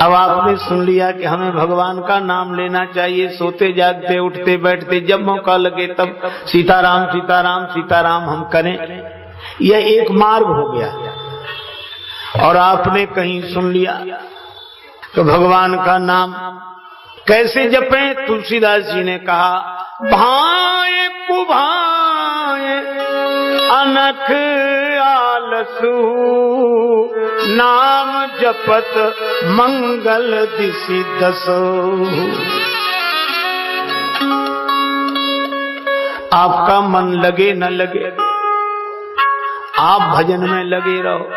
अब आपने सुन लिया कि हमें भगवान का नाम लेना चाहिए, सोते जागते उठते बैठते जब मौका लगे तब सीताराम सीताराम सीताराम हम करें, यह एक मार्ग हो गया। और आपने कहीं सुन लिया तो भगवान का नाम कैसे जपें? तुलसीदास जी ने कहा, भाए कुभाए अनख आलसु, नाम जपत मंगल दिशि दसो। आपका मन लगे न लगे, आप भजन में लगे रहो।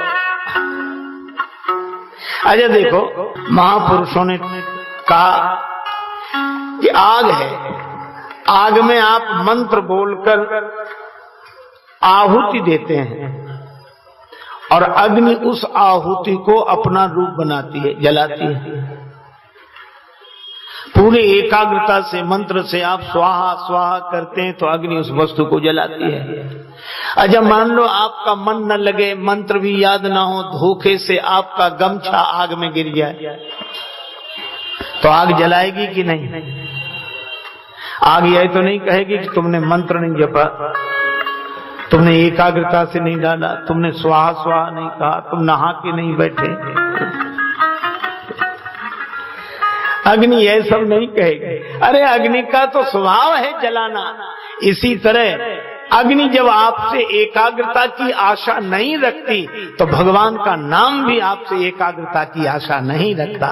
अच्छा देखो, महापुरुषों ने कहा कि आग है, आग में आप मंत्र बोलकर आहुति देते हैं और अग्नि उस आहुति को अपना रूप बनाती है, जलाती है। पूरी एकाग्रता से मंत्र से आप स्वाहा स्वाहा करते हैं तो अग्नि उस वस्तु को जलाती है। अच्छा मान लो आपका मन न लगे, मंत्र भी याद ना हो, धोखे से आपका गमछा आग में गिर जाए तो आग जलाएगी कि नहीं? आग यह तो नहीं कहेगी कि तुमने मंत्र नहीं जपा, तुमने एकाग्रता से नहीं डाला, तुमने स्वाहा स्वाहा नहीं कहा, तुम नहा के नहीं बैठे। अग्नि यह सब नहीं कहेगी। अरे अग्नि का तो स्वभाव है जलाना। इसी तरह अग्नि जब आपसे एकाग्रता की आशा नहीं रखती तो भगवान का नाम भी आपसे एकाग्रता की आशा नहीं रखता।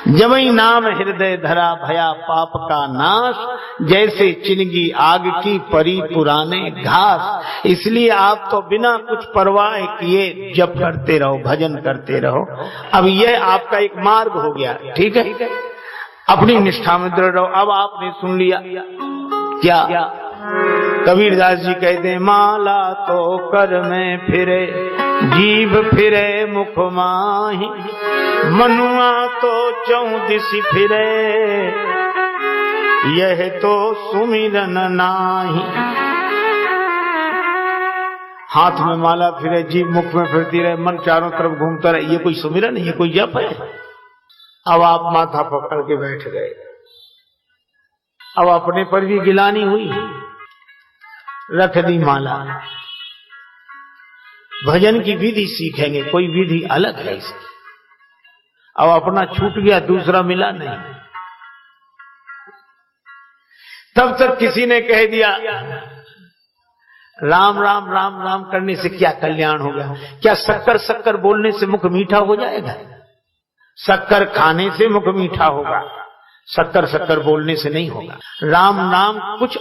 जबई नाम हृदय धरा भया पाप का नाश, जैसे चिनगी आग की परी पुराने घास। इसलिए आप तो बिना कुछ परवाह किए जप करते रहो, भजन करते रहो। अब यह आपका एक मार्ग हो गया, ठीक है? अपनी निष्ठा में दृढ़ रहो। अब आपने सुन लिया क्या? कबीरदास जी कहते हैं, माला तो कर में फिरे जीभ फिरे मुख माही, मनुआ तो चौदिसी फिरे यह तो सुमिरन नाही। हाथ में माला फिरे, जीभ मुख में फिरती रहे, मन चारों तरफ घूमता रहे, ये कोई सुमिरन है? ये कोई जप है? अब आप माथा पकड़ के बैठ गए। अब अपने पर भी गिलानी हुई, रख दी माला। भजन की विधि सीखेंगे, कोई विधि अलग है इसकी। अब अपना छूट गया, दूसरा मिला नहीं। तब तक किसी ने कह दिया राम राम राम राम करने से क्या कल्याण हो गया? क्या शक्कर शक्कर बोलने से मुख मीठा हो जाएगा? शक्कर खाने से मुख मीठा होगा, शक्कर शक्कर बोलने से नहीं होगा। राम नाम कुछ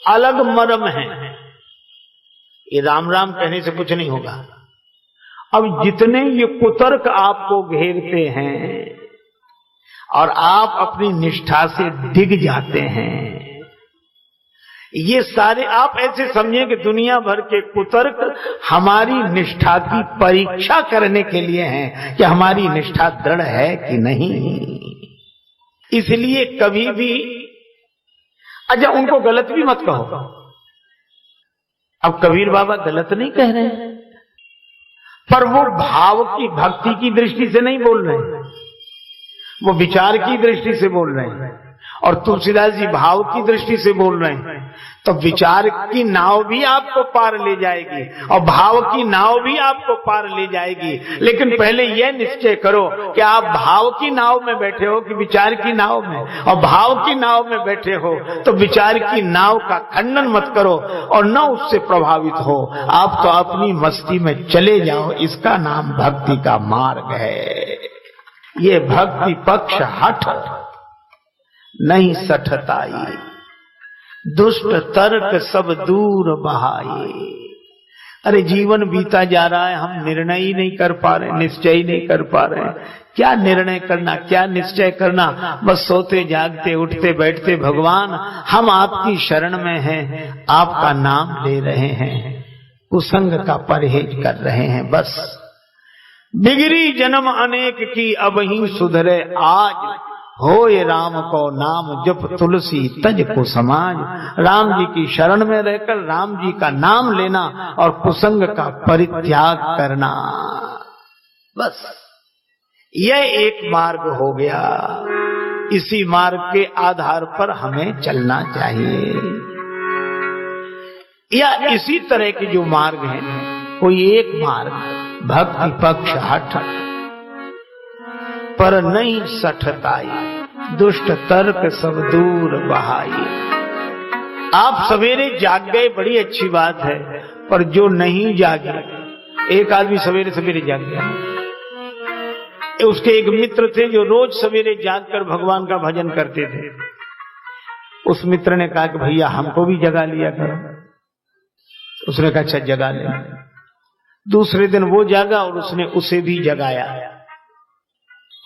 अलग मर्म है, ये राम राम कहने से कुछ नहीं होगा। अब जितने ये कुतर्क आपको घेरते हैं और आप अपनी निष्ठा से डिग जाते हैं, ये सारे आप ऐसे समझिए कि दुनिया भर के कुतर्क हमारी निष्ठा की परीक्षा करने के लिए हैं कि हमारी निष्ठा दृढ़ है कि नहीं। इसलिए कभी भी अच्छा उनको गलत भी मत कहो। अब कबीर बाबा गलत नहीं कह रहे हैं, पर वो भाव की भक्ति की दृष्टि से नहीं बोल रहे हैं, वो विचार की दृष्टि से बोल रहे हैं। और तुलसीदास जी भाव की दृष्टि से बोल रहे हैं। तो विचार की नाव भी आपको पार ले जाएगी और भाव की नाव भी आपको पार ले जाएगी। लेकिन पहले यह निश्चय करो कि आप भाव की नाव में बैठे हो कि विचार की नाव में। और भाव की नाव में बैठे हो तो विचार की नाव का खंडन मत करो और न उससे प्रभावित हो। आप तो अपनी मस्ती में चले जाओ, इसका नाम भक्ति का मार्ग है। ये भक्ति पक्ष हठ नहीं सठताई, दुष्ट तर्क सब दूर बहाए। अरे जीवन बीता जा रहा है, हम निर्णय ही नहीं कर पा रहे, निश्चय ही नहीं कर पा रहे। क्या निर्णय करना, क्या निश्चय करना? बस सोते जागते उठते बैठते भगवान हम आपकी शरण में हैं, आपका नाम ले रहे हैं, कुसंग का परहेज कर रहे हैं। बस बिगड़ी जन्म अनेक की अब ही सुधरे आज, होए राम को नाम जप तुलसी तज को समाज। राम जी की शरण में रहकर राम जी का नाम लेना और कुसंग का परित्याग करना, बस यह एक मार्ग हो गया। इसी मार्ग के आधार पर हमें चलना चाहिए। या इसी तरह के जो मार्ग हैं, कोई एक मार्ग, भक्ति पक्ष हठ पर नहीं सठताई, दुष्ट तर्क सब दूर बहाई। आप सवेरे जाग गए, बड़ी अच्छी बात है, पर जो नहीं जागे, एक आदमी सवेरे सवेरे जाग गया, उसके एक मित्र थे जो रोज सवेरे जागकर भगवान का भजन करते थे। उस मित्र ने कहा कि भैया हमको भी जगा लिया करो। उसने कहा अच्छा जगा ले। दूसरे दिन वो जागा और उसने उसे भी जगाया,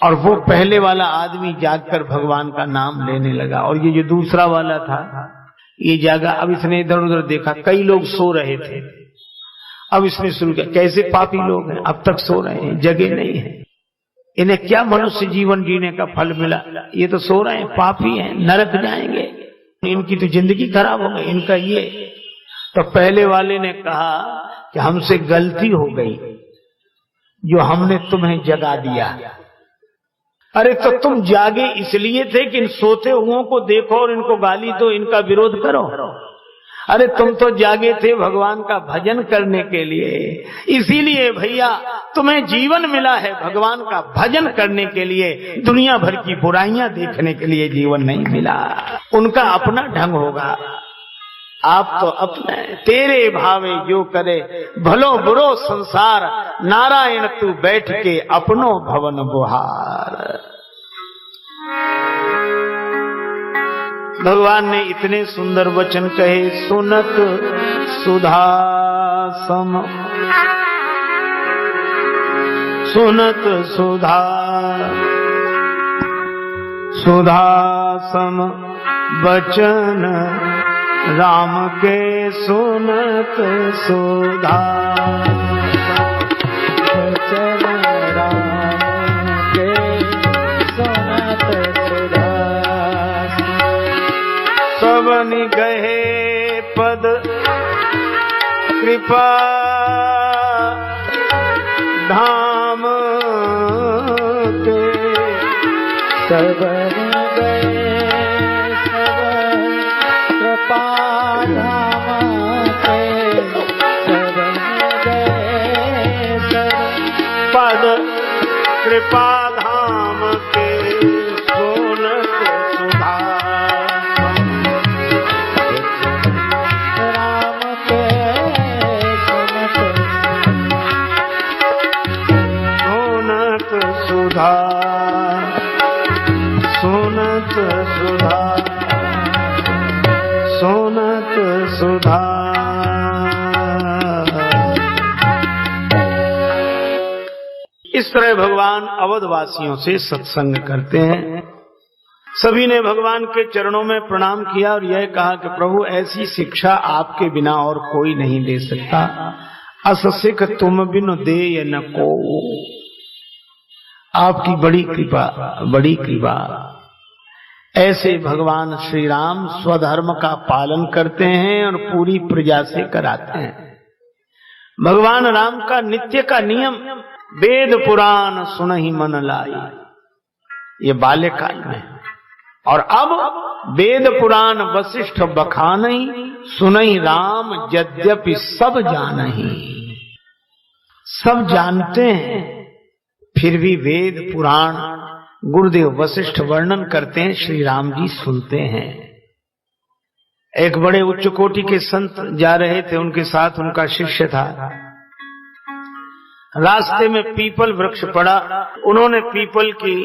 और वो पहले वाला आदमी जागकर भगवान का नाम लेने लगा, और ये जो दूसरा वाला था ये जागा। अब इसने इधर उधर देखा, कई लोग सो रहे थे। अब इसने शुरू किया, कैसे पापी लोग हैं, अब तक सो रहे हैं, जगे नहीं है, इन्हें क्या मनुष्य जीवन जीने का फल मिला, ये तो सो रहे हैं, पापी हैं, नरक जाएंगे, इनकी तो जिंदगी खराब हो गई, इनका ये। तो पहले वाले ने कहा कि हमसे गलती हो गई जो हमने तुम्हें जगा दिया। अरे तो तुम जागे इसलिए थे कि इन सोते हुओं को देखो और इनको गाली दो, इनका विरोध करो। अरे तुम तो जागे थे भगवान का भजन करने के लिए, इसीलिए भैया तुम्हें जीवन मिला है भगवान का भजन करने के लिए, दुनिया भर की बुराइयां देखने के लिए जीवन नहीं मिला। उनका अपना ढंग होगा, आप तो अपने। तेरे भावे जो करे भलो बुरो संसार, नारायण तू बैठ के अपनो भवन बुहार। भगवान ने इतने सुंदर वचन कहे, सुनत सुधा सम, सुनत सुधा सुधा सम वचन राम के, सुनत सुधा वचन राम के, सुनत सुधा। सबन गहे पद कृपा धाम के, सबन कृपा धाम के, सोनत सुधा राम के, सोनत सुधा, सोनत सुधा, सोनत सुधा। इस तरह भगवान अवधवासियों से सत्संग करते हैं। सभी ने भगवान के चरणों में प्रणाम किया और यह कहा कि प्रभु ऐसी शिक्षा आपके बिना और कोई नहीं दे सकता। अस सिख तुम बिन दे न को, आपकी बड़ी कृपा, बड़ी कृपा। ऐसे भगवान श्री राम स्वधर्म का पालन करते हैं और पूरी प्रजा से कराते हैं। भगवान राम का नित्य का नियम, वेद पुराण सुनहि मन लाई, ये बाल्यकाल में। और अब वेद पुराण वशिष्ठ बखानहि, सुनहि राम यद्यपि सब जानहि। सब जानते हैं, फिर भी वेद पुराण गुरुदेव वशिष्ठ वर्णन करते हैं, श्री राम जी सुनते हैं। एक बड़े उच्च कोटि के संत जा रहे थे, उनके साथ उनका शिष्य था। रास्ते में पीपल वृक्ष पड़ा, उन्होंने पीपल की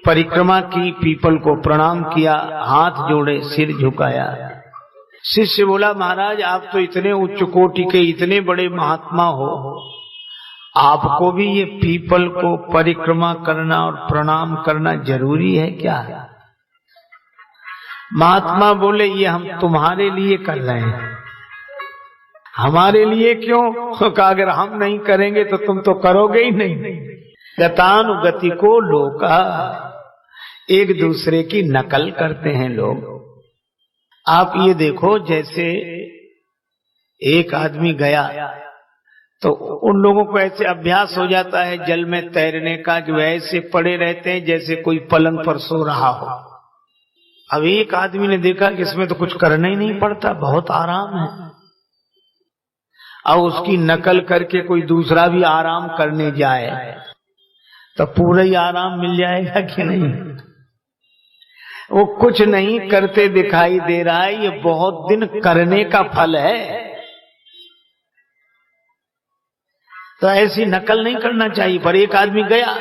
परिक्रमा की, पीपल को प्रणाम किया, हाथ जोड़े, सिर झुकाया। शिष्य बोला, महाराज आप तो इतने उच्च कोटि के, इतने बड़े महात्मा हो, आपको भी ये पीपल को परिक्रमा करना और प्रणाम करना जरूरी है क्या? महात्मा बोले, ये हम तुम्हारे लिए कर रहे हैं, हमारे लिए क्यों? कहा अगर हम नहीं करेंगे तो तुम तो करोगे ही नहीं। गतानुगति को लोका, एक दूसरे की नकल करते हैं लोग। आप ये देखो, जैसे एक आदमी गया तो उन लोगों को ऐसे अभ्यास हो जाता है जल में तैरने का कि वैसे पड़े रहते हैं जैसे कोई पलंग पर सो रहा हो। अब एक आदमी ने देखा कि इसमें तो कुछ करना ही नहीं पड़ता, बहुत आराम है। अब उसकी नकल करके कोई दूसरा भी आराम करने जाए तो पूरा ही आराम मिल जाएगा कि नहीं? वो कुछ नहीं करते दिखाई दे रहा है, ये बहुत दिन करने का फल है। तो ऐसी नकल नहीं करना चाहिए। पर एक आदमी गया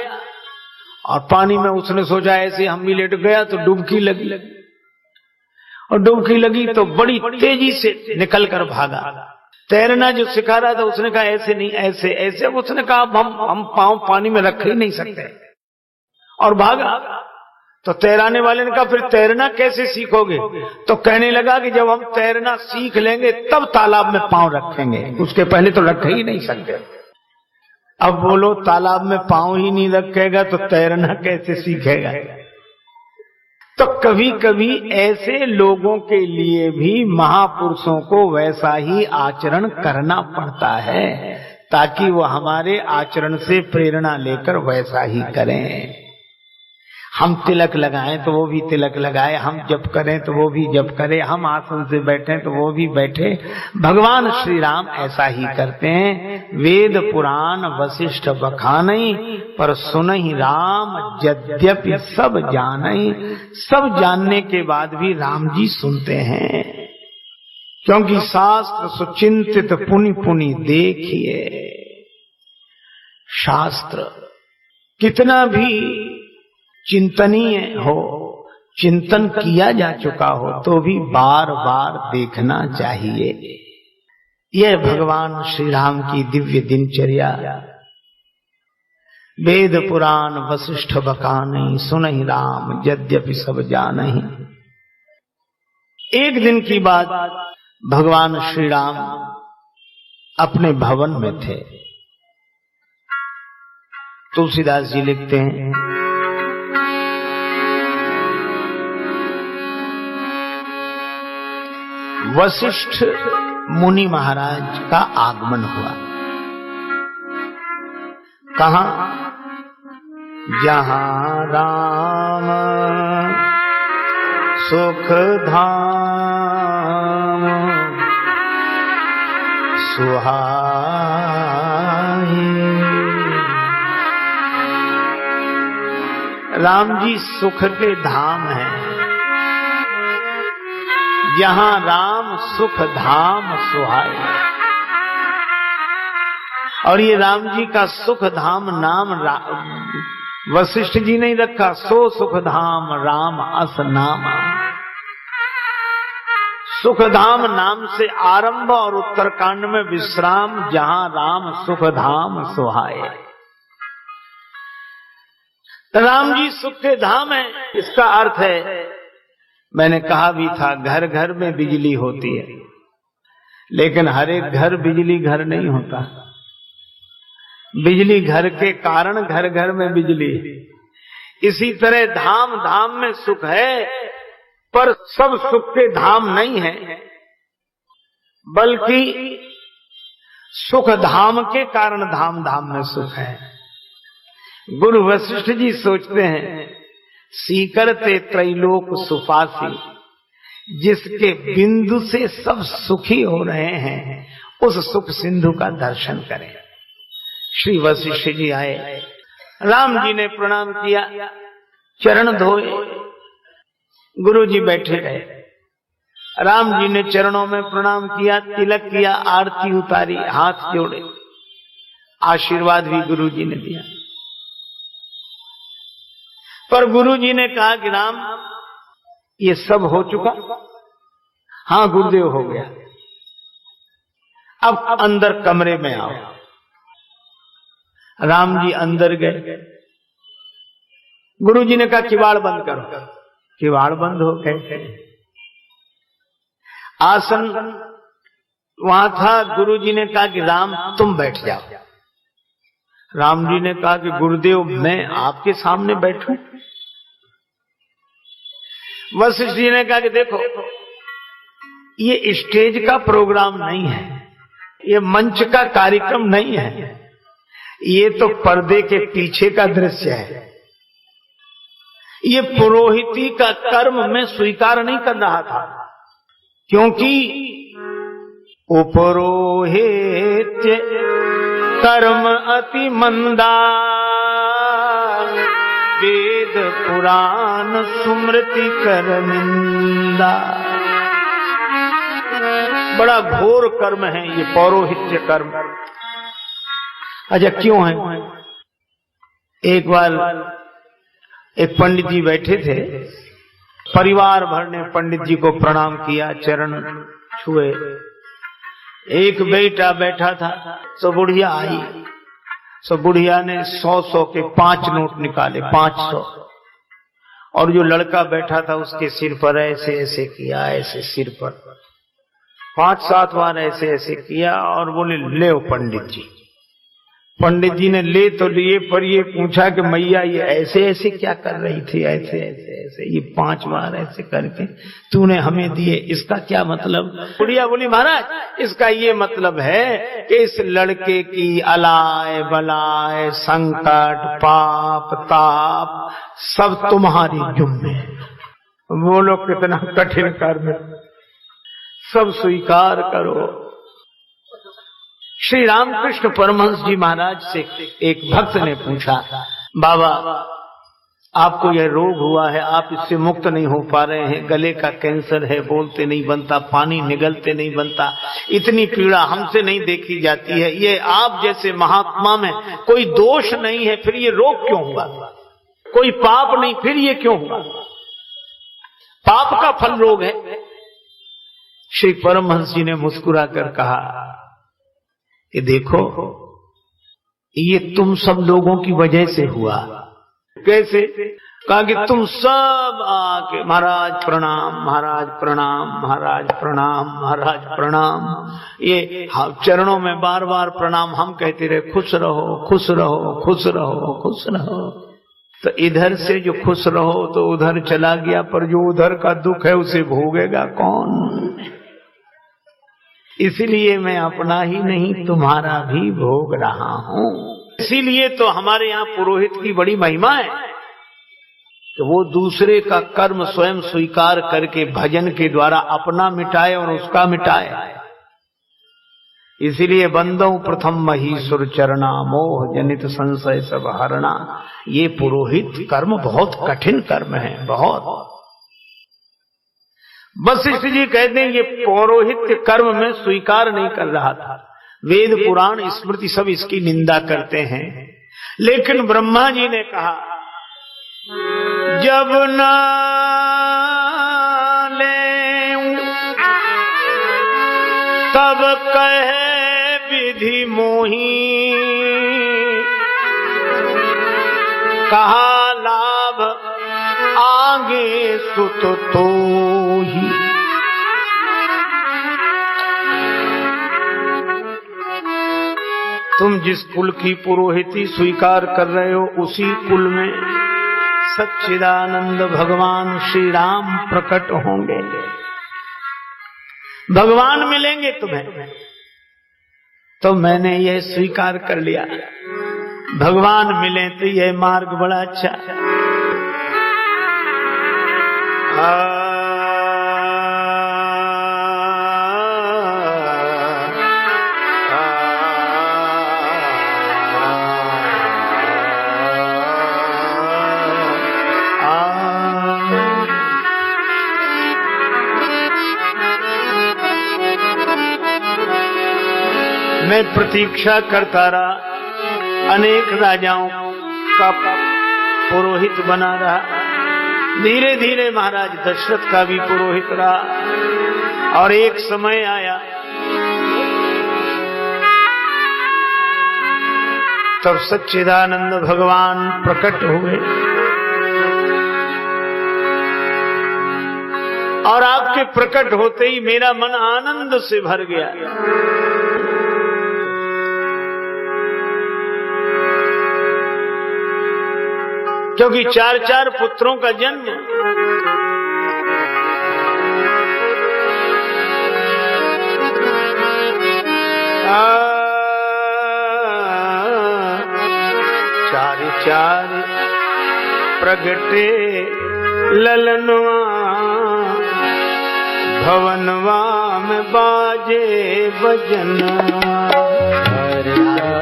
और पानी में उसने सोचा ऐसे हम भी लेट गया तो डुबकी लगी, और डुबकी लगी तो बड़ी तेजी से निकल कर भागा। तैरना जो सिखा रहा था उसने कहा ऐसे नहीं, ऐसे ऐसे। उसने कहा हम पांव पानी में रख ही नहीं सकते, और भागा। तो तैराने वाले ने कहा फिर तैरना कैसे सीखोगे? तो कहने लगा कि जब हम तैरना सीख लेंगे तब तालाब में पांव रखेंगे, उसके पहले तो रख ही नहीं सकते। अब बोलो तालाब में पांव ही नहीं रखेगा तो तैरना कैसे सीखेगा? तो कभी कभी ऐसे लोगों के लिए भी महापुरुषों को वैसा ही आचरण करना पड़ता है, ताकि वो हमारे आचरण से प्रेरणा लेकर वैसा ही करें। हम तिलक लगाएं तो वो भी तिलक लगाए, हम जप करें तो वो भी जप करे, हम आसन से बैठें तो वो भी बैठे। भगवान श्री राम ऐसा ही करते हैं। वेद पुराण वशिष्ठ बखानई, पर सुनहि राम यद्यपि सब जानई। सब जानने के बाद भी राम जी सुनते हैं, क्योंकि शास्त्र सुचिंतित पुनि पुनि देखिए। शास्त्र कितना भी चिंतनीय हो, चिंतन किया जा चुका हो, तो भी बार बार देखना चाहिए। यह भगवान श्री राम की दिव्य दिनचर्या। वेद पुराण वशिष्ठ बखानई, सुनहि राम यद्यपि सब जानहि। एक दिन की बात, भगवान श्री राम अपने भवन में थे। तुलसीदास जी लिखते हैं, वशिष्ठ मुनि महाराज का आगमन हुआ। कहां? जहां राम सुख धाम सुहाई। राम जी सुख के धाम हैं। जहां राम सुख धाम सुहाए। और ये राम जी का सुख धाम नाम वशिष्ठ जी ने रखा। सो सुख धाम राम अस नाम। सुख धाम नाम से आरंभ और उत्तरकांड में विश्राम। जहां राम सुख धाम सुहाए। राम जी सुख के धाम है। इसका अर्थ है, मैंने कहा भी था, घर घर में बिजली होती है, लेकिन हर एक घर बिजली घर नहीं होता। बिजली घर के कारण घर घर में बिजली। इसी तरह धाम धाम में सुख है, पर सब सुख के धाम नहीं है, बल्कि सुख धाम के कारण धाम धाम में सुख है। गुरु वशिष्ठ जी सोचते हैं, सीकरते त्रैलोक सुपासी, जिसके बिंदु से सब सुखी हो रहे हैं, उस सुख सिंधु का दर्शन करें। श्री वशिष्ठ जी आए, राम जी ने प्रणाम किया, चरण धोए, गुरु जी बैठे रहे। राम जी ने चरणों में प्रणाम किया, तिलक किया, आरती उतारी, हाथ जोड़े, आशीर्वाद भी गुरु जी ने दिया। पर गुरु जी ने कहा कि राम, ये सब हो चुका? हाँ गुरुदेव, हो गया। अब अंदर कमरे में आओ। राम जी अंदर गए। गुरु जी ने कहा किवाड़ बंद करो। किवाड़ बंद हो गए। आसन वहां था। गुरु जी ने कहा कि राम तुम बैठ जाओ। राम जी ने कहा कि गुरुदेव, मैं आपके सामने बैठूं? वशिष्ठ जी ने कहा कि देखो, ये स्टेज का प्रोग्राम नहीं है, ये मंच का कार्यक्रम नहीं है, ये तो पर्दे के पीछे का दृश्य है। ये पुरोहिती का कर्म में स्वीकार नहीं कर रहा था, क्योंकि उपरोहित्य कर्म अति मंदा, वेद पुराण स्मृति कर निंदा। बड़ा घोर कर्म है ये पौरोहित्य कर्म। अच्छा क्यों है? एक बार एक पंडित जी बैठे थे, परिवार भर ने पंडित जी को प्रणाम किया, चरण छुए। एक बेटा बैठा था, सो बुढ़िया आई, सो बुढ़िया ने 100 के 5 नोट निकाले, 500, और जो लड़का बैठा था उसके सिर पर ऐसे ऐसे किया, ऐसे सिर पर 5-7 बार ऐसे ऐसे किया, और बोले ले पंडित जी। पंडित जी ने ले तो लिए, पर ये पूछा कि मैया ये ऐसे ऐसे क्या कर रही थी, ऐसे ऐसे ऐसे, ये 5 बार ऐसे करके तूने हमें दिए, इसका क्या मतलब? बुढ़िया बोली महाराज इसका ये मतलब है कि इस लड़के की अलाय बलाय संकट पाप ताप सब तुम्हारी जुम्मे। बोलो कितना कठिन कर्म, सब स्वीकार करो। श्री रामकृष्ण परमहंस जी महाराज से एक भक्त ने पूछा, बाबा आपको यह रोग हुआ है, आप इससे मुक्त नहीं हो पा रहे हैं, गले का कैंसर है, बोलते नहीं बनता, पानी निगलते नहीं बनता, इतनी पीड़ा हमसे नहीं देखी जाती है, ये आप जैसे महात्मा में कोई दोष नहीं है, फिर ये रोग क्यों हुआ? कोई पाप नहीं, फिर ये क्यों हुआ? पाप का फल रोग है। श्री परमहंस जी ने मुस्कुरा कर कहा कि देखो ये तुम सब लोगों की वजह से हुआ। कैसे? कहा कि तुम सब आके महाराज प्रणाम, महाराज प्रणाम, महाराज प्रणाम, महाराज प्रणाम, ये चरणों में बार बार प्रणाम हम कहते रहे, खुश रहो खुश रहो खुश रहो खुश रहो। तो इधर से जो खुश रहो तो उधर चला गया, पर जो उधर का दुख है उसे भोगेगा कौन? इसलिए मैं अपना ही नहीं तुम्हारा भी भोग रहा हूं। इसीलिए तो हमारे यहाँ पुरोहित की बड़ी महिमा है कि वो दूसरे का कर्म स्वयं स्वीकार करके भजन के द्वारा अपना मिटाए और उसका मिटाए। इसीलिए बंदो प्रथम महीसुर चरणा, मोह जनित संशय सब हरणा। ये पुरोहित कर्म बहुत कठिन कर्म है, बहुत। वशिष्ठ जी कहते हैं ये पौरोहित्य कर्म में स्वीकार नहीं कर रहा था, वेद पुराण स्मृति सब इसकी निंदा करते हैं। लेकिन ब्रह्मा जी ने कहा जब न ले तब कहे विधि मोही, कहा लाभ आगे सुत तो ही। तुम जिस कुल की पुरोहिती स्वीकार कर रहे हो उसी कुल में सच्चिदानंद भगवान श्री राम प्रकट होंगे, भगवान मिलेंगे तुम्हें। तो मैंने यह स्वीकार कर लिया, भगवान मिले तो यह मार्ग बड़ा अच्छा। मैं प्रतीक्षा करता रहा, अनेक राजाओं का पुरोहित बना रहा। धीरे धीरे महाराज दशरथ का भी पुरोहित रहा, और एक समय आया तब सच्चिदानंद भगवान प्रकट हुए, और आपके प्रकट होते ही मेरा मन आनंद से भर गया। क्योंकि 4-4 पुत्रों का जन्म, चार चार प्रगटे ललनवा भवनवा में बाजे बजनवा।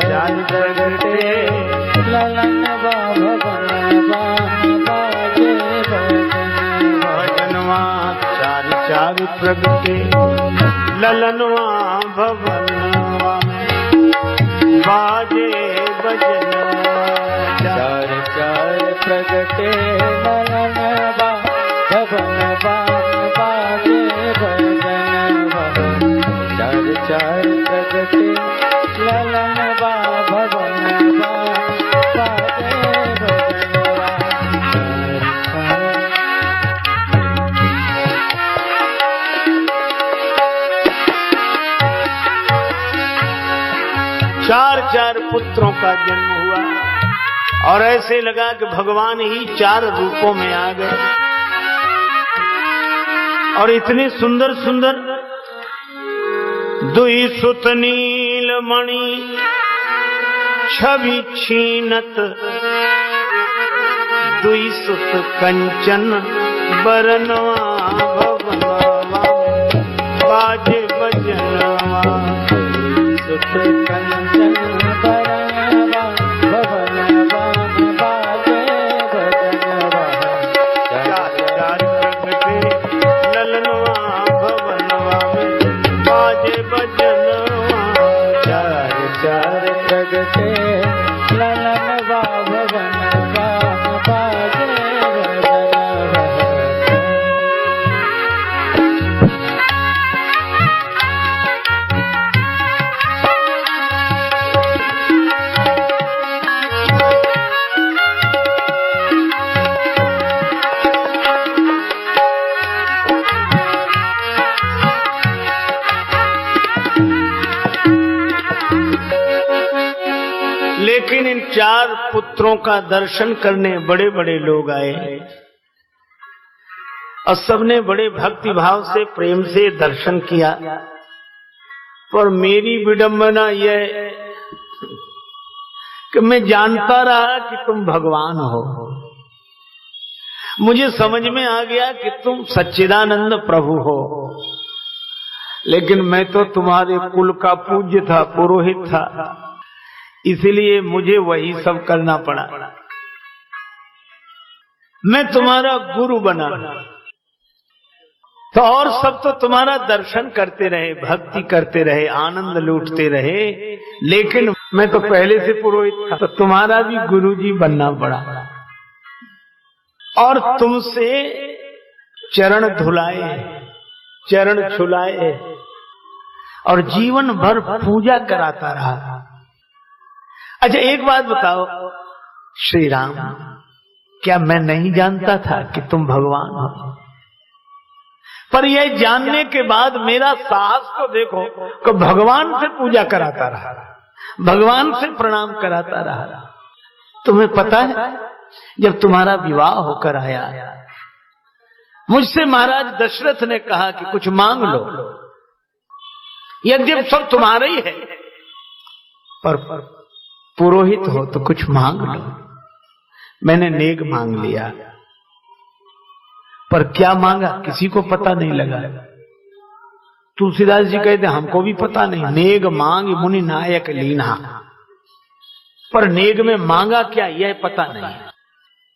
चार प्रगटे ललनवा भवनवा में बाजे बजनवा। चार चार प्रगटे ललनवा भवनवा में बाजे बजनवा। चार चार प्रगटे ललनवा भवनवा में बाजे बजनवा। चार चार प्रगटे ललनवा भवनवा बाजे बजनवा। चार चार पुत्रों का जन्म हुआ और ऐसे लगा कि भगवान ही चार रूपों में आ गए और इतने सुंदर सुंदर। दुई सुत नीलमणि छवि छीनत, दुई सुत कंचन बरनवा भवनवा बाजे बजनवा। सुत कंचन बरनवा भवनवा में बाजे बजनवा। चार चार प्रगटे ललनवा भवनवा में बाजे बजनवा। चार चार प्रगटे ललनवा भवनवा में बाजे बजनवा। लेकिन इन चार पुत्रों का दर्शन करने बड़े बड़े लोग आए और सबने बड़े भक्ति भाव से प्रेम से दर्शन किया। पर मेरी विडंबना यह कि मैं जानता रहा कि तुम भगवान हो। मुझे समझ में आ गया कि तुम सच्चिदानंद प्रभु हो, लेकिन मैं तो तुम्हारे कुल का पूज्य था, पुरोहित था, इसलिए मुझे वही सब करना पड़ा। मैं तुम्हारा गुरु बना तो और सब तो तुम्हारा दर्शन करते रहे, भक्ति करते रहे, आनंद लूटते रहे, लेकिन मैं तो पहले से पुरोहित था तो तुम्हारा भी गुरुजी बनना पड़ा और तुमसे चरण धुलाए, चरण छुलाए और जीवन भर पूजा कराता रहा। अच्छा एक बात बताओ श्री राम, क्या मैं नहीं जानता था कि तुम भगवान हो? पर यह जानने के बाद मेरा साहस तो देखो कि भगवान से पूजा कराता रहा, भगवान से प्रणाम कराता रहा। तुम्हें पता है जब तुम्हारा विवाह होकर आया, मुझसे महाराज दशरथ ने कहा कि कुछ मांग लो, यद्यप सब तुम्हारा ही है, पर पुरोहित हो तो कुछ मांग लो। मैंने नेग मांग लिया, पर क्या मांगा किसी को पता नहीं लगा। तुलसीदास जी कहते हमको भी पता नहीं। नेग मांग मुनि नायक लीना, पर नेग में मांगा क्या यह पता नहीं।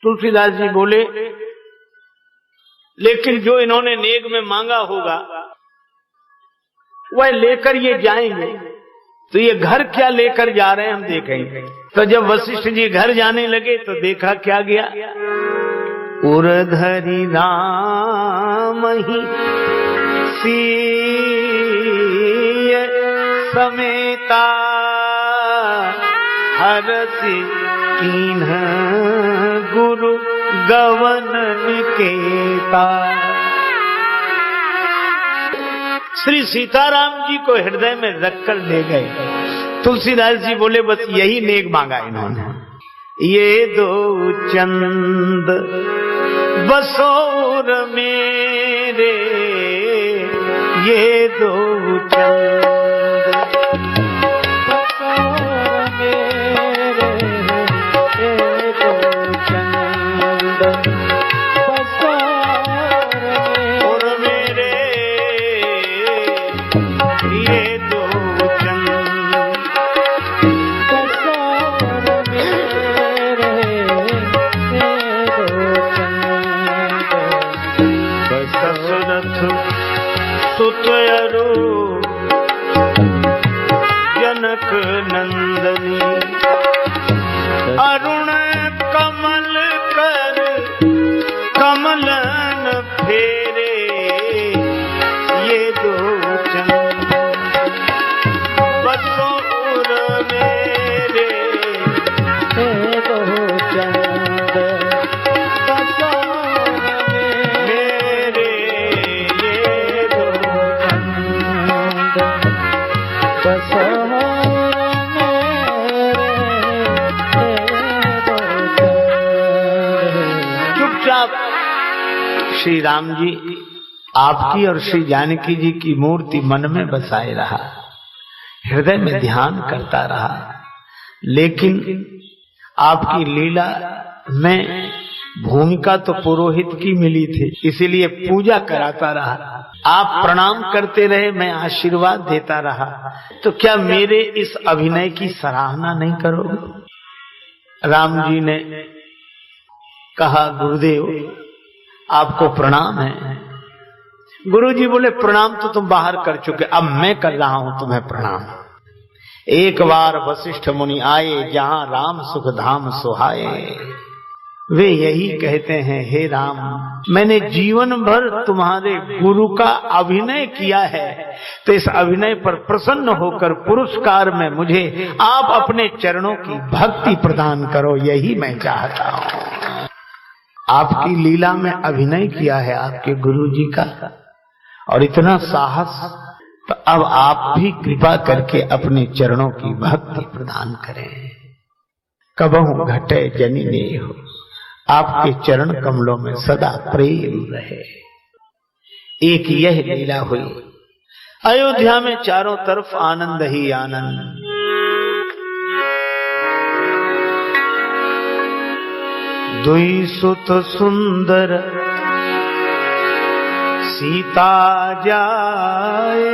तुलसीदास जी बोले लेकिन जो इन्होंने नेग में मांगा होगा वह लेकर ये जाएंगे, तो ये घर क्या लेकर जा रहे हैं हम देखेंगे। तो जब वशिष्ठ जी घर जाने लगे तो देखा क्या गया, उरधरी राम ही सीय समेता हरसि कीन्ह गुरु गवन निकेता। श्री सीताराम जी को हृदय में रखकर ले गए। तुलसीदास जी बोले बस यही नेक मांगा इन्होंने। ये दो चंद बसोर मेरे, ये दो चंद और मेरे ये दो चंद दशरथ सुतयरु जनक नंदनी अरुण कमल कर कमलन फेरे ये दो चंद बसो उर मेरे ये दो चंद बसो मेरे ये दो चंद बसो श्री राम जी आपकी और श्री जानकी जी की मूर्ति मन में बसाए रहा, हृदय में ध्यान करता रहा, लेकिन आपकी लीला में भूमिका तो पुरोहित की मिली थी, इसीलिए पूजा कराता रहा। आप प्रणाम करते रहे, मैं आशीर्वाद देता रहा, तो क्या मेरे इस अभिनय की सराहना नहीं करोगे? राम जी ने कहा, गुरुदेव आपको प्रणाम है। गुरु जी बोले, प्रणाम तो तुम बाहर कर चुके, अब मैं कर रहा हूं तुम्हें प्रणाम। एक बार वशिष्ठ मुनि आए, जहां राम सुख धाम सुहाए। वे यही कहते हैं, हे राम, मैंने जीवन भर तुम्हारे गुरु का अभिनय किया है, तो इस अभिनय पर प्रसन्न होकर पुरस्कार में मुझे आप अपने चरणों की भक्ति प्रदान करो, यही मैं चाहता हूं। आपकी लीला में अभिनय किया है आपके गुरु जी का, और इतना साहस, तो अब आप भी कृपा करके अपने चरणों की भक्ति प्रदान करें। कबहु घटे जनि नेह, आपके चरण कमलों में सदा प्रेम रहे। एक यह लीला हुई। अयोध्या में चारों तरफ आनंद ही आनंद। दुई सुत सुंदर सीता जाए,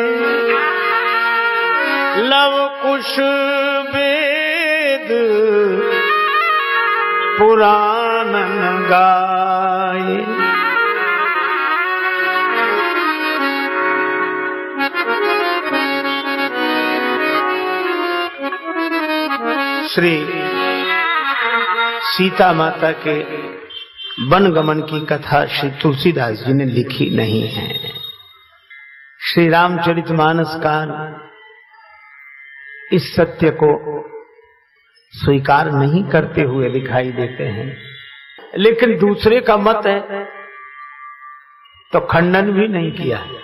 लव कुश वेद पुराणन गाए। श्री सीता माता के वनगमन की कथा श्री तुलसीदास जी ने लिखी नहीं है। श्री रामचरितमानस का इस सत्य को स्वीकार नहीं करते हुए दिखाई देते हैं, लेकिन दूसरे का मत है तो खंडन भी नहीं किया है।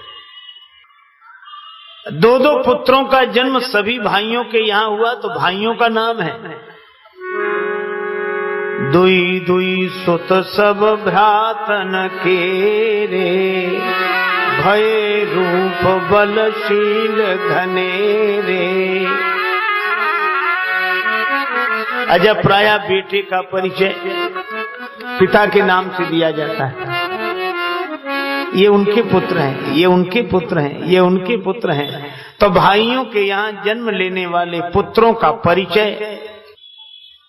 दो दो पुत्रों का जन्म सभी भाइयों के यहाँ हुआ, तो भाइयों का नाम है। दुई दुई सुत सब भ्रातन के रे, भय रूप बलशील घनेरे। अजब प्राय बेटे का परिचय पिता के नाम से दिया जाता है। ये उनके पुत्र हैं, ये उनके पुत्र हैं, ये उनके पुत्र हैं। तो भाइयों के यहाँ जन्म लेने वाले पुत्रों का परिचय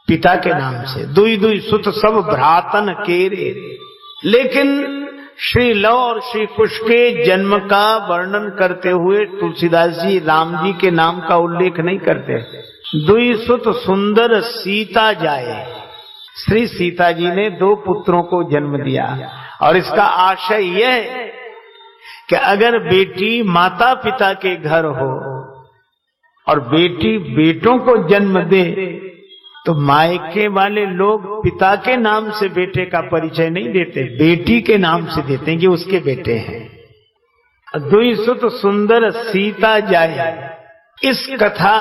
पिता के नाम से। दुई दुई सुत सब भ्रातन केरे। लेकिन श्री लव और श्री कुश के जन्म का वर्णन करते हुए तुलसीदास जी राम जी के नाम का उल्लेख नहीं करते। दुई सुत सुंदर सीता जाए, श्री सीता जी ने दो पुत्रों को जन्म दिया, और इसका आशय यह है कि अगर बेटी माता पिता के घर हो और बेटी बेटों को जन्म दे, तो मायके वाले लोग पिता के नाम से बेटे का परिचय नहीं देते, बेटी के नाम से देते हैं कि उसके बेटे हैं। दुई सुत सुंदर सीता जाए, इस कथा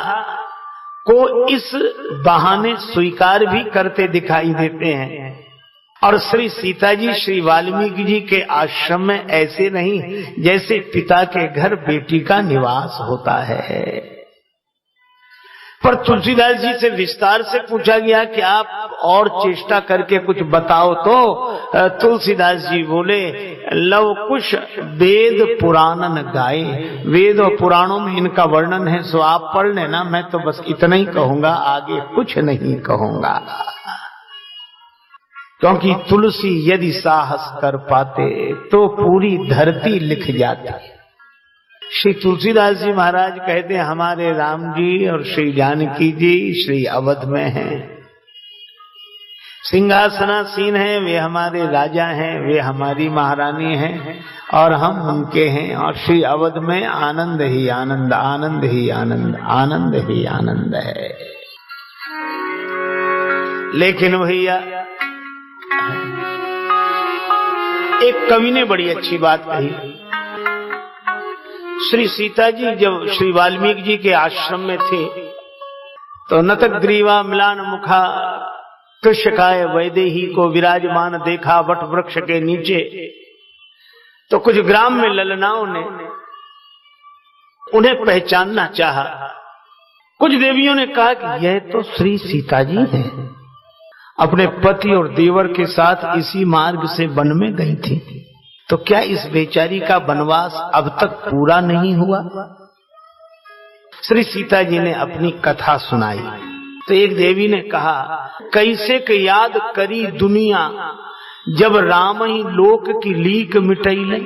को इस बहाने स्वीकार भी करते दिखाई देते हैं। और श्री सीता जी श्री वाल्मीकि जी के आश्रम में ऐसे नहीं जैसे पिता के घर बेटी का निवास होता है। पर तुलसीदास जी से विस्तार से पूछा गया कि आप और चेष्टा करके कुछ बताओ तो तुलसीदास जी बोले, लव कुश वेद पुराणन गाए। वेद और पुराणों में इनका वर्णन है, सो आप पढ़ लेना, मैं तो बस इतना ही कहूंगा, आगे कुछ नहीं कहूंगा। क्योंकि तुलसी यदि साहस कर पाते तो पूरी धरती लिख जाती। श्री तुलसीदास जी महाराज कहते हैं, हमारे राम जी और श्री जानकी जी श्री अवध में हैं, सिंहासनासीन हैं, वे हमारे राजा हैं, वे हमारी महारानी हैं और हम उनके हैं। और श्री अवध में आनंद ही आनंद, आनंद ही आनंद, आनंद ही आनंद है। लेकिन भैया एक कवि ने बड़ी अच्छी बात कही। श्री सीता जी जब श्री वाल्मीकि जी के आश्रम में थे तो नतग्रीवा मिलान मुखा कृष्यकाय वैदेही को विराजमान देखा वट वृक्ष के नीचे। तो कुछ ग्राम में ललनाओं ने उन्हें पहचानना चाहा। कुछ देवियों ने कहा कि यह तो श्री सीता जी हैं, अपने पति और देवर के साथ इसी मार्ग से वन में गई थी, तो क्या इस बेचारी का वनवास अब तक पूरा नहीं हुआ? श्री सीता जी ने अपनी कथा सुनाई तो एक देवी ने कहा, कैसे के याद करी दुनिया जब राम ही लोक की लीक मिटैले।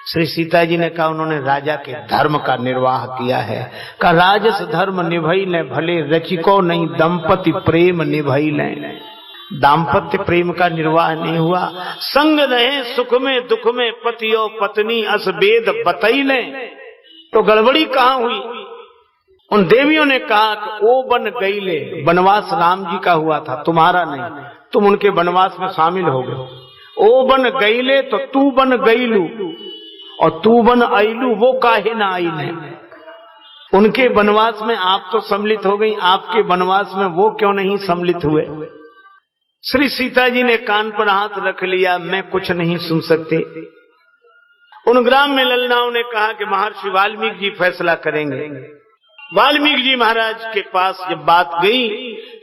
श्री सीता जी ने कहा, उन्होंने राजा के धर्म का निर्वाह किया है। का राजस धर्म निभैले भले रचिको नहीं दंपति प्रेम निभैले। दाम्पत्य प्रेम का निर्वाह नहीं हुआ। संग रहे सुख में दुख में पति और पत्नी अस वेद बतैले। तो गड़बड़ी कहाँ हुई? उन देवियों ने कहा कि ओ बन गईले, वनवास राम जी का हुआ था, तुम्हारा नहीं, तुम उनके वनवास में शामिल हो गए। ओ बन गईले तो तू बन गईलू, और तू बन आईलू वो काहे ना आईले। उनके वनवास में आप तो सम्मिलित हो गई, आपके वनवास में वो क्यों नहीं सम्मिलित हुए? श्री सीता जी ने कान पर हाथ रख लिया, मैं कुछ नहीं सुन सकते। उन ग्राम में ललनाओं ने कहा कि महर्षि वाल्मीकि जी फैसला करेंगे। वाल्मीकि जी महाराज के पास जब बात गई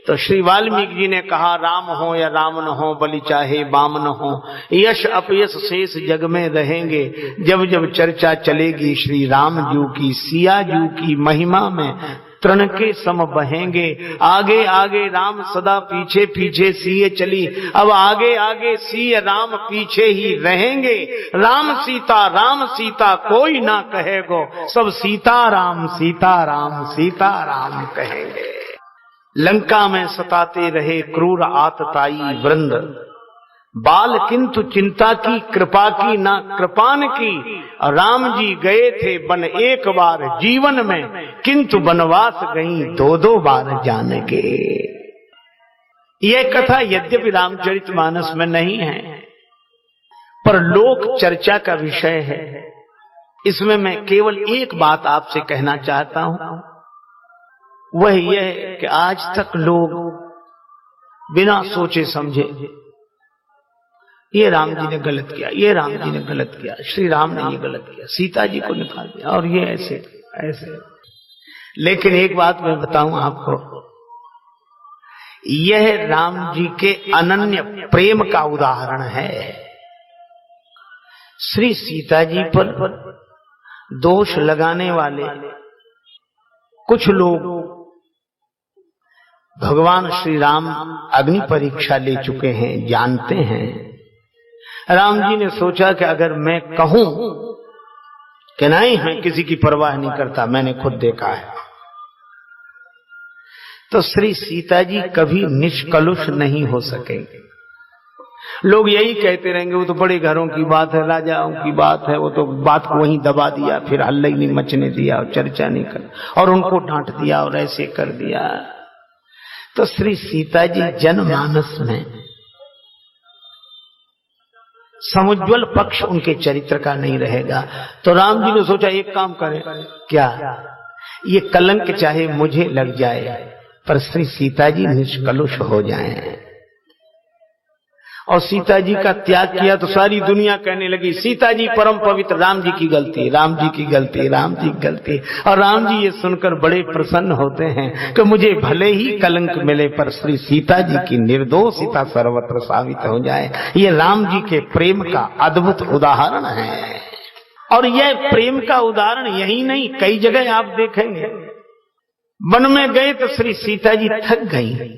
तो श्री वाल्मीकि जी ने कहा, राम हो या रावण हो, बलि चाहे बामन हो, यश अपयश शेष जग में रहेंगे। जब जब चर्चा चलेगी श्री राम जी की, सिया जी की महिमा में तृण के सम बहेंगे। आगे आगे राम सदा पीछे पीछे सिए चली, अब आगे आगे सिय राम पीछे ही रहेंगे। राम सीता कोई ना कहेगो, सब सीताराम सीताराम सीताराम कहेंगे। लंका में सताते रहे क्रूर आतताई वृंद, बाल किंतु चिंता की कृपा की ना कृपान की। राम जी गए थे वन एक बार जीवन में, किंतु वनवास गई दो दो बार जान के। यह कथा यद्यपि रामचरितमानस में नहीं है, पर लोक चर्चा का विषय है। इसमें मैं केवल एक बात आपसे कहना चाहता हूं, वह यह कि आज तक लोग बिना सोचे समझे ये राम जी ने गलत किया, ये राम जी ने गलत किया, श्री राम ने ये गलत किया, सीता जी को निकाल दिया और ये ऐसे ऐसे। लेकिन एक बात मैं बताऊं आपको, यह राम जी के अनन्य प्रेम का उदाहरण है। श्री सीता जी पर दोष लगाने वाले कुछ लोग भगवान श्री राम अग्नि परीक्षा ले चुके हैं, जानते हैं। राम जी ने सोचा कि अगर मैं कहूं कि नहीं मैं किसी की परवाह नहीं करता, मैंने खुद देखा है, तो श्री सीता जी कभी निष्कलुष नहीं हो सकेंगे। लोग यही कहते रहेंगे वो तो बड़े घरों की बात है, राजाओं की बात है, वो तो बात को वहीं दबा दिया, फिर हल्ला ही नहीं मचने दिया और चर्चा नहीं कर, और उनको डांट दिया और ऐसे कर दिया। तो श्री सीता जी जनमानस में समुज्वल पक्ष उनके चरित्र का नहीं रहेगा। तो राम जी ने सोचा एक काम करें, क्या ये कलंक चाहे मुझे लग जाए पर श्री सीता जी निष्कलुष हो जाएं। और सीता जी का त्याग किया तो सारी दुनिया कहने लगी सीता जी परम पवित्र, राम जी की गलती, राम जी की गलती, राम जी की गलती। और राम जी ये सुनकर बड़े प्रसन्न होते हैं कि मुझे भले ही कलंक मिले पर श्री सीता जी की निर्दोषिता सर्वत्र साबित हो जाए। ये राम जी के प्रेम का अद्भुत उदाहरण है। और यह प्रेम का उदाहरण यही नहीं, कई जगह आप देखेंगे। वन में गए तो श्री सीता जी थक गई।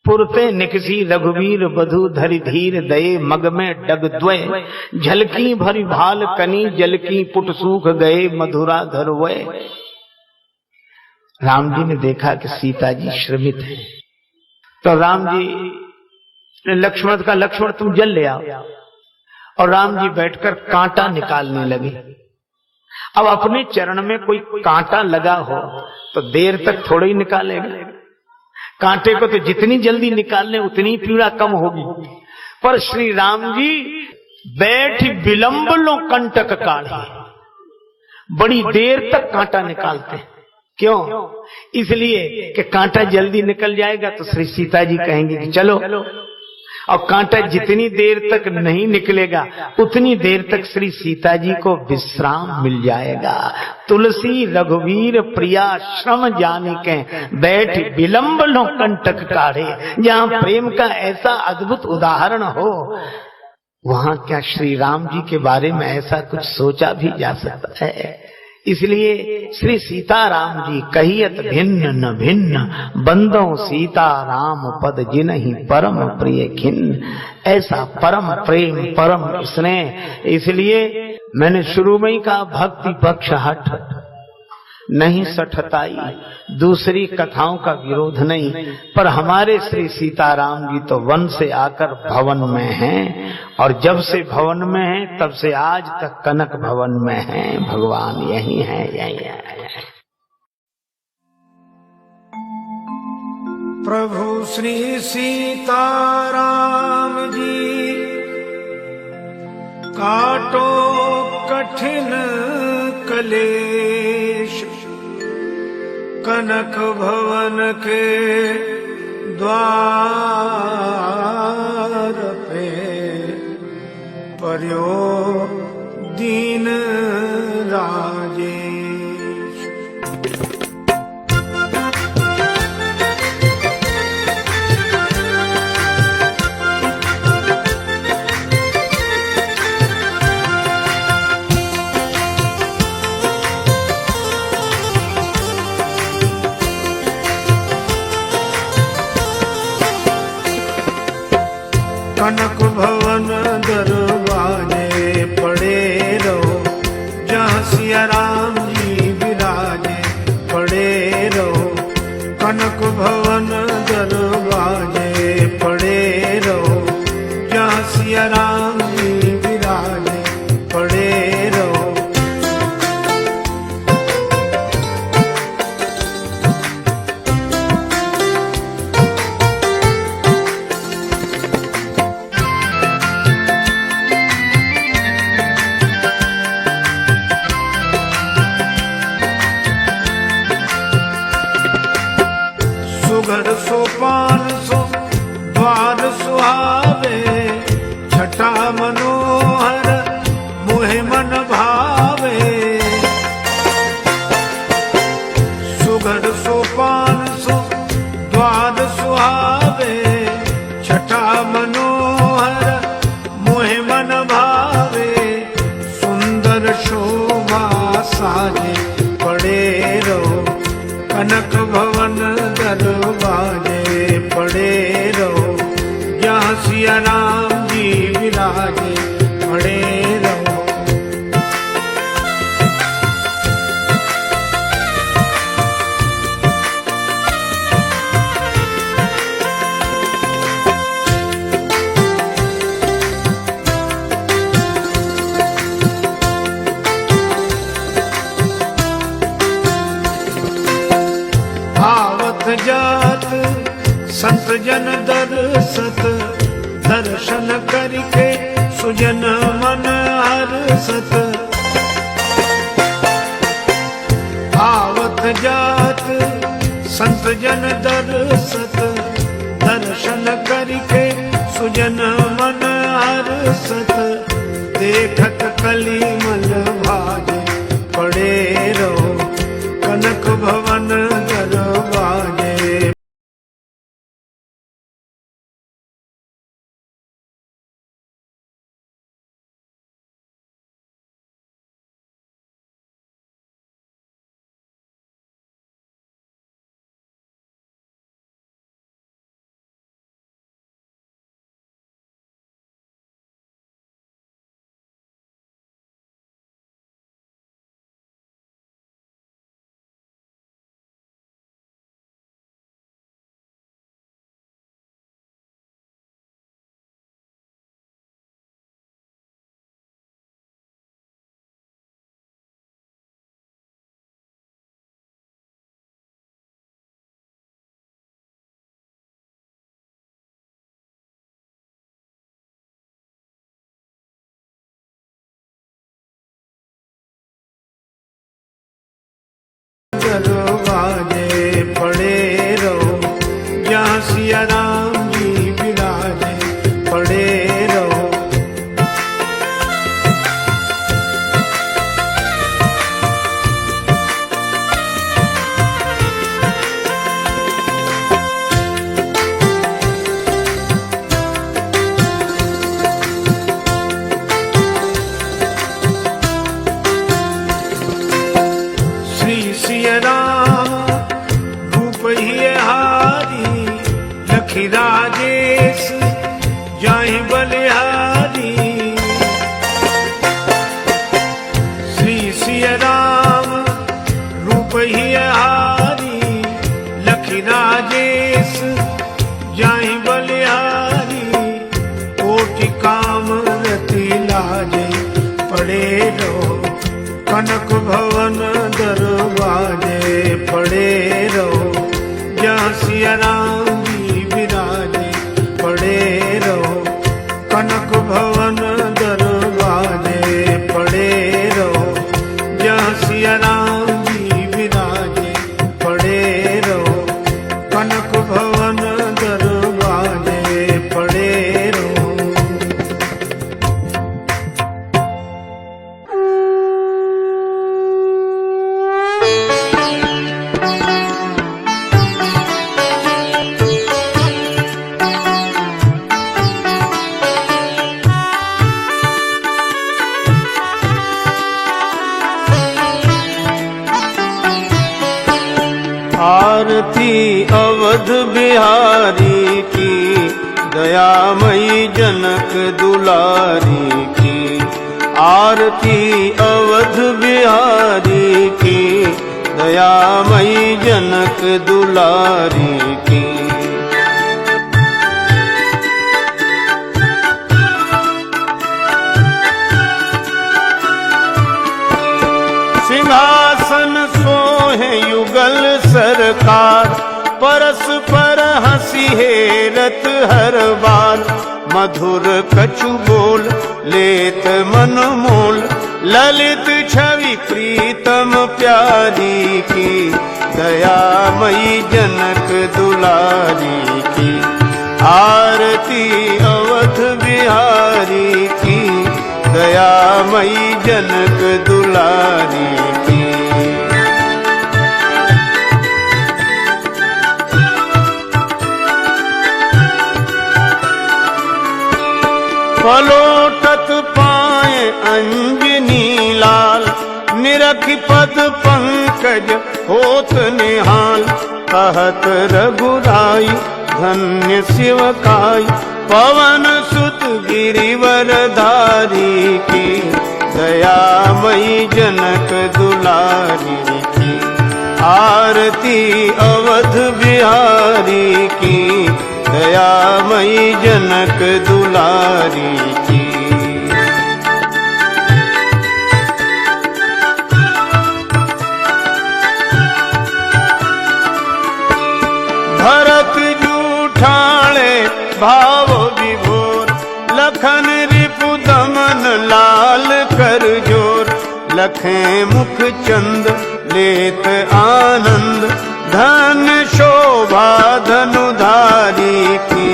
पुरते निकसी रघुवीर बधु धरि धीर दये, मग में डग द्वय झलकी भरी भाल कनी, जलकी पुट सूख गए मधुरा धरवय। राम जी ने देखा कि सीता जी श्रमित है, तो राम जी ने लक्ष्मण का, लक्ष्मण तुम जल ले आओ। और राम जी बैठकर कांटा निकालने लगे। अब अपने चरण में कोई कांटा लगा हो तो देर तक थोड़ा ही निकालेगा। कांटे को तो जितनी जल्दी निकाल ले उतनी पीड़ा कम होगी। पर श्री राम जी बैठ विलंब लो कंटक काढ़े, बड़ी देर तक कांटा निकालते हैं। क्यों? इसलिए कि कांटा जल्दी निकल जाएगा तो श्री सीता जी कहेंगे कि चलो। और कांटा जितनी देर तक नहीं निकलेगा उतनी देर तक श्री सीता जी को विश्राम मिल जाएगा। तुलसी रघुवीर प्रिया श्रम जानिके, बैठ विलंब लो कंटक काढ़े। जहाँ प्रेम का ऐसा अद्भुत उदाहरण हो, वहाँ क्या श्री राम जी के बारे में ऐसा कुछ सोचा भी जा सकता है? इसलिए श्री सीताराम जी कहियत भिन्न न भिन्न, बंदो सीता राम पद जिनहि परम प्रिय खिन्न। ऐसा परम प्रेम, परम स्नेह। इसलिए मैंने शुरू में ही कहा भक्ति पक्ष हट नहीं सठताई, दूसरी कथाओं का विरोध नहीं। पर हमारे श्री सीताराम जी तो वन से आकर भवन में हैं, और जब से भवन में हैं तब से आज तक कनक भवन में हैं। भगवान यही है, यही है। प्रभु श्री सीताराम जी काटो कठिन कलेश, कनक भवन के द्वार पे पर्यो दीन राजेश। कनक भवन दरवाजे पड़े रहो, जहाँ सिया राम जी विराजे पड़े रहो। कनक भवन दरवाजे पड़े रहो, जहाँ सिया राम जी विराजे पड़े रहो। सुघर सोपान सो द्वार सुहावे, छठा मनोहर मोहे मन भावे। सुघर सोपान सो द्वार सुहावे, छठा मनोहर मोहे मन भावे। सुंदर शोभा साजे पड़े रहो, कनक भवन दरवाजे पड़े रहो, जहाँ सिया राम जी विराजे पड़े रहो। जात संत जन दरसत, दर्शन करके सुजन मन हरसत। आवत जात संत जन दरसत, दर्शन करके सुजन मन हरसत देखत कलिमल भाजे पड़े रहो कनक भवन दरवाजे। दरवाजे पड़े रहो जहाँ सिया राम जी विराजे पड़े रहो। सिया राम रूप ही हारी लखी राजेश जाहि बलिहारी। श्री सिया राम रूप ही हारी लखी राजेश जाहि बलिहारी। कोटि काम रति लाजे पड़े रहो कनक भवन दरवाजे पड़े रहो जहाँ सिया राम जी विराजे पड़े रहो कनक भवन दरवाजे पड़े रहो जहाँ सिया राम जी विराजे पड़े रहो कनक भवन दरवाजे पड़े रहो। आरती अवध बिहारी की दयामयी जनक दुलारी की। आरती अवध बिहारी की दयामयी जनक दुलारी की। सिंहासन सोहे युगल सरकार परस्पर हंसी हेरत हर बार। मधुर कछु बोल लेत मन मोल ललित छवि प्रीतम प्यारी की। दयामयी जनक दुलारी की। आरती अवध बिहारी की दयामयी जनक दुलारी की। पलोटत पाए अंजनी लाल निरख पद पंकज होत निहाल। कहत रघुराई धन्य शिवकाई पवन सुत गिरिवर धारी की। दयामयी जनक दुलारी की। आरती अवध बिहारी की दयामयी जनक दुलारी की। भरत जूठाले भाव विभोर लखन रिपु दमन लाल कर जोर। लखे मुख चंद लेत आनंद धन शोभा धनुधारी की।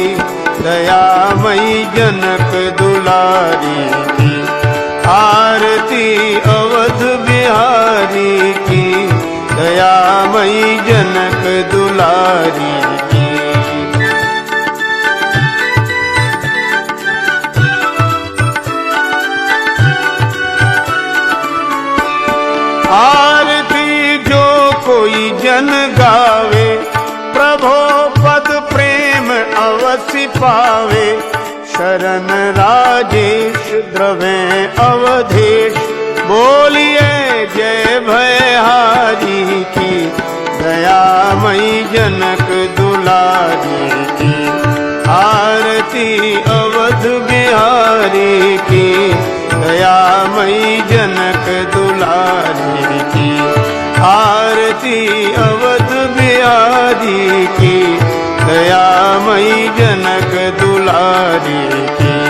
दयामयी जनक दुलारी की, आरती अवध बिहारी की, दयामयी जनक दुलारी की। आरती जो कोई जन गावे, प्रभो पद प्रेम अवश्य पावे। शरण राजेश द्रवे अवधेश, बोलिए जय भयहारी की, दयामयी जनक दुलारी की। आरती अवध बिहारी की, दयामयी जनक दुलारी की। आरती अवध बिहारी की, दयामयी जनक दुलारी की,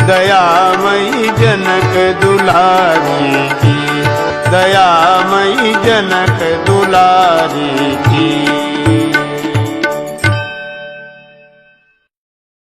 दयामयी जनक दुलारी की, दयामयी जनक दुलारी की।